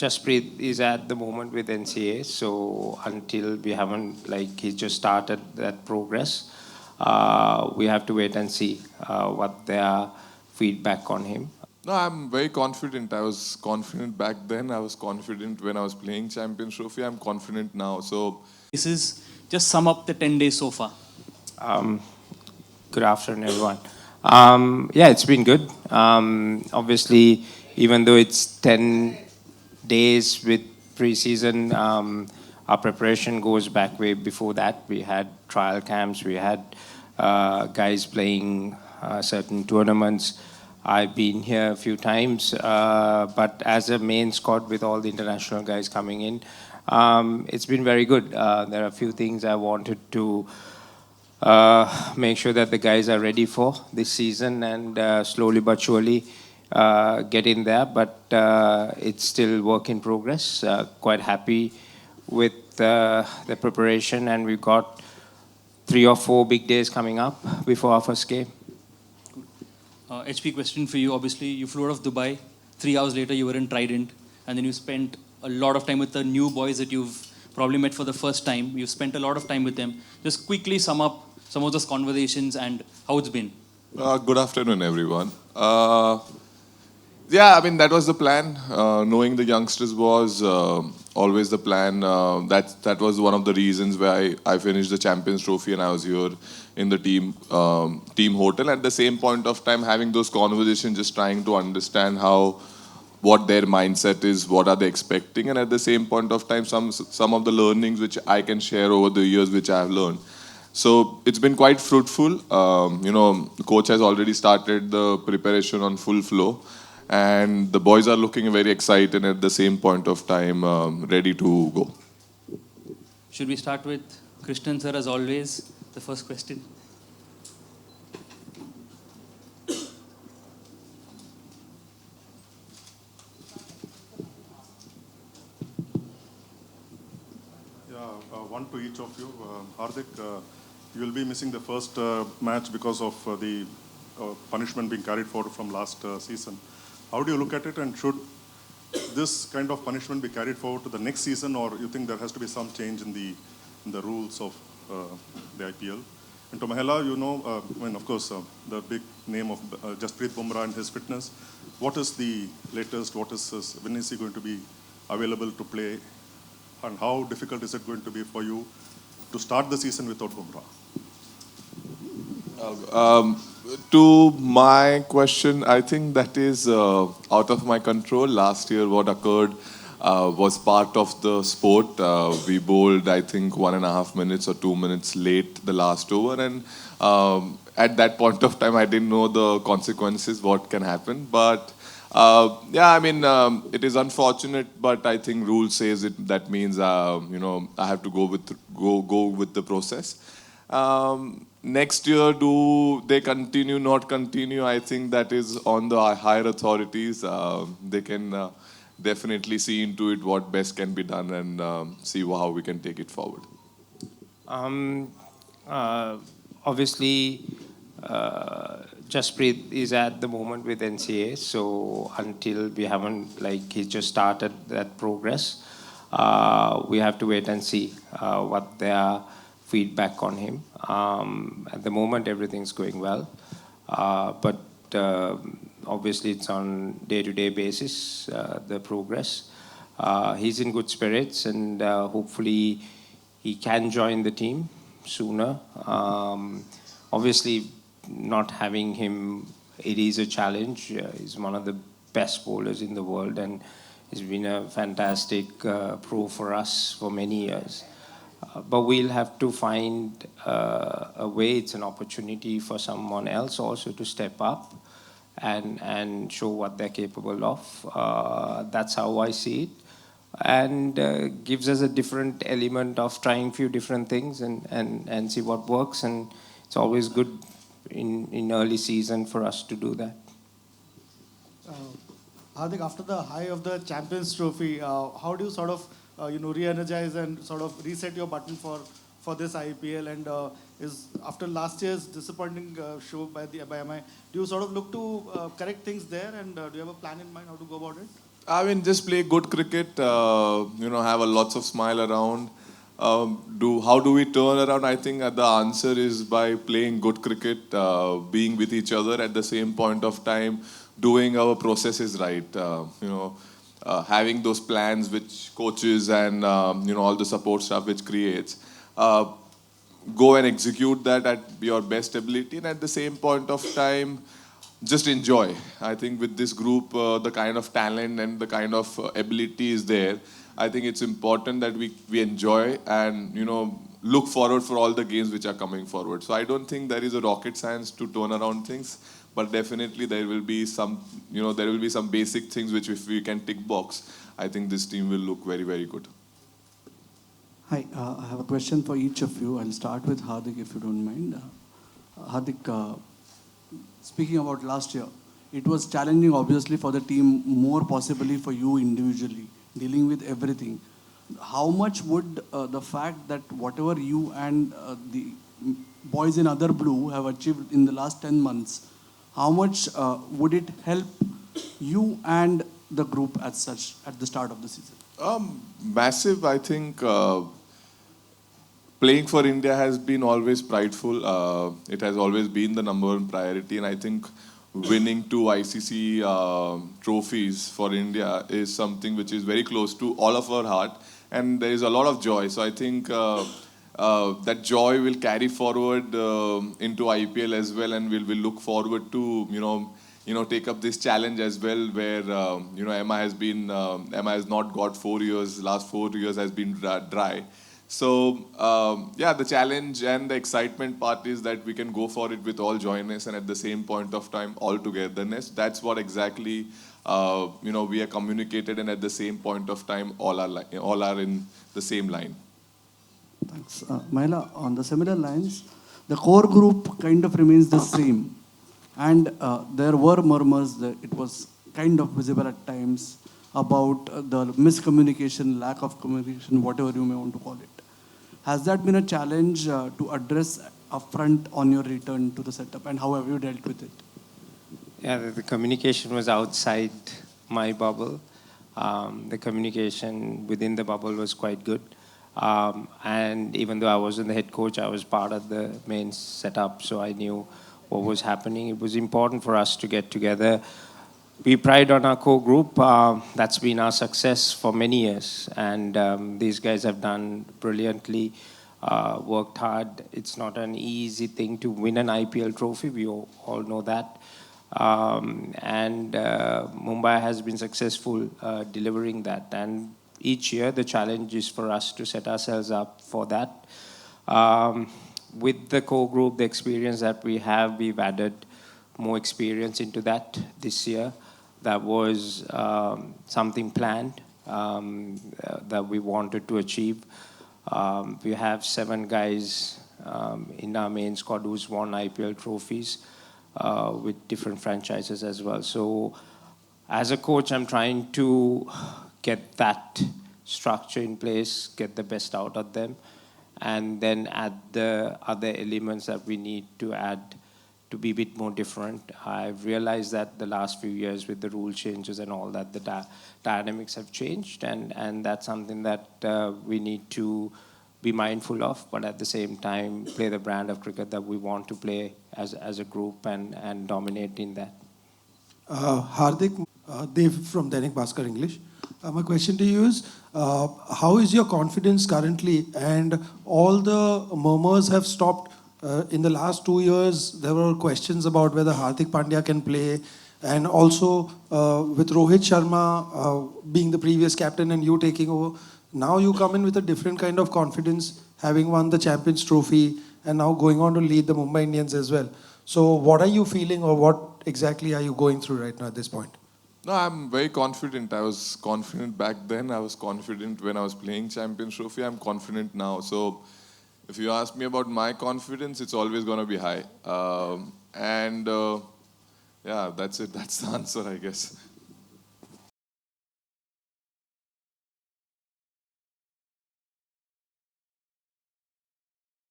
Jasprit is at the moment with NCA, so until we haven't, he just started that progress, we have to wait and see what their feedback on him. No, I'm very confident. I was confident back then. I was confident when I was playing Champions Trophy. I'm confident now. So This is just sum up the 10 days so far. Good afternoon, everyone. Yeah, it's been good. Obviously, even though it's 10 days with preseason, our preparation goes back way before that. We had trial camps, we had guys playing certain tournaments. I've been here a few times, but as a main squad with all the international guys coming in, it's been very good. There are a few things I wanted to make sure that the guys are ready for this season and slowly but surely get in there. But it's still work in progress. Quite happy with the preparation, and we've got 3 or 4 big days coming up before our first game. HP question for you. Obviously, you flew out of Dubai. 3 hours later, you were in Trident, and then you spent a lot of time with the new boys that you've probably met for the first time. You've spent a lot of time with them. Just quickly sum up some of those conversations and how it's been. good afternoon, everyone. Yeah, I mean that was the plan. Knowing the youngsters was always the plan. That was one of the reasons why I finished the Champions Trophy and I was here in the team hotel. At the same point of time, having those conversations, just trying to understand what their mindset is, what are they expecting, and at the same point of time, some of the learnings which I can share over the years, which I have learned. So it's been quite fruitful. The coach has already started the preparation on full flow, and the boys are looking very excited at the same point of time, ready to go. Should we start with Krishnan sir as always? The first question. One to each of you. Hardik, you will be missing the first match because of the punishment being carried forward from last season. How do you look at it, and should this kind of punishment be carried forward to the next season, or you think there has to be some change in the rules of the IPL? And to Mahela, of course, the big name of Jasprit Bumrah and his fitness. What is the latest? When is he going to be available to play? And how difficult is it going to be for you to start the season without Bumrah? To my question, I think that is out of my control. Last year, what occurred was part of the sport. We bowled, I think, 1.5 minutes or 2 minutes late the last over, and at that point of time, I didn't know the consequences, what can happen. But it is unfortunate, but I think rule says it. That means I have to go with the process. Next year, do they continue, not continue? I think that is on the higher authorities. They can definitely see into it what best can be done and see how we can take it forward. Obviously, Jasprit is at the moment with NCA, so until we haven't, he just started that progress, we have to wait and see what their feedback on him. At the moment, everything's going well, but obviously it's on day-to-day basis, the progress. He's in good spirits, and hopefully he can join the team sooner. Obviously, not having him, it is a challenge. He's one of the best bowlers in the world, and he's been a fantastic pro for us for many years. But we'll have to find a way. It's an opportunity for someone else also to step up and show what they're capable of. That's how I see it. And gives us a different element of trying few different things and see what works. And it's always good in early season for us to do that. Hardik, after the high of the Champions Trophy, how do you sort of re-energize and sort of reset your button for this IPL? And is after last year's disappointing show by MI, do you sort of look to correct things there? And do you have a plan in mind how to go about it? I mean, just play good cricket. Have a lots of smile around. How do we turn around? I think the answer is by playing good cricket, being with each other at the same point of time, doing our processes right. Having those plans which coaches and all the support staff which creates. Go and execute that at your best ability, and at the same point of time just enjoy. I think with this group, the kind of talent and the kind of ability is there. I think it's important that we enjoy and look forward for all the games which are coming forward. So I don't think there is a rocket science to turn around things, but definitely there will be some basic things which if we can tick box, I think this team will look very, very good. Hi, I have a question for each of you. I'll start with Hardik, if you don't mind. Hardik, speaking about last year, it was challenging, obviously, for the team, more possibly for you individually, dealing with everything. How much would the fact that whatever you and the boys in other blue have achieved in the last 10 months, how much would it help you and the group as such at the start of the season? Massive, I think. Playing for India has been always prideful. It has always been the number one priority, and I think winning 2 ICC trophies for India is something which is very close to all of our heart, and there is a lot of joy. So I think that joy will carry forward into IPL as well, and we'll look forward to take up this challenge as well, where Emma has not got 4 years. Last 4 years has been dry. So, the challenge and the excitement part is that we can go for it with all joyness and at the same point of time, all togetherness. That's what exactly, we are communicated, and at the same point of time, all are in the same line. Thanks. Mahela, on the similar lines, the core group kind of remains the same. And there were murmurs that it was kind of visible at times about the miscommunication, lack of communication, whatever you may want to call it. Has that been a challenge to address upfront on your return to the setup, and how have you dealt with it? Yeah, the communication was outside my bubble. The communication within the bubble was quite good. And even though I wasn't the head coach, I was part of the main setup, so I knew what was happening. It was important for us to get together. We pride on our core group. That's been our success for many years. And these guys have done brilliantly, worked hard. It's not an easy thing to win an IPL trophy. We all know that. Mumbai has been successful delivering that. And each year, the challenge is for us to set ourselves up for that. With the core group, the experience that we have, we've added more experience into that this year. That was something planned that we wanted to achieve. We have 7 guys in our main squad who's won IPL trophies with different franchises as well. So as a coach, I'm trying to get that structure in place, get the best out of them, and then add the other elements that we need to add to be a bit more different. I've realized that the last few years with the rule changes and all that, the dynamics have changed, and that's something that we need to be mindful of, but at the same time play the brand of cricket that we want to play as a group and dominate in that. Hardik, Dev from Dainik Bhaskar English. My question to you is, how is your confidence currently? And all the murmurs have stopped. In the last 2 years, there were questions about whether Hardik Pandya can play. And also with Rohit Sharma being the previous captain and you taking over, now you come in with a different kind of confidence, having won the Champions Trophy and now going on to lead the Mumbai Indians as well. So what are you feeling, or what exactly are you going through right now at this point? No, I'm very confident. I was confident back then. I was confident when I was playing Champions Trophy. I'm confident now. So if you ask me about my confidence, it's always going to be high. That's it. That's the answer, I guess.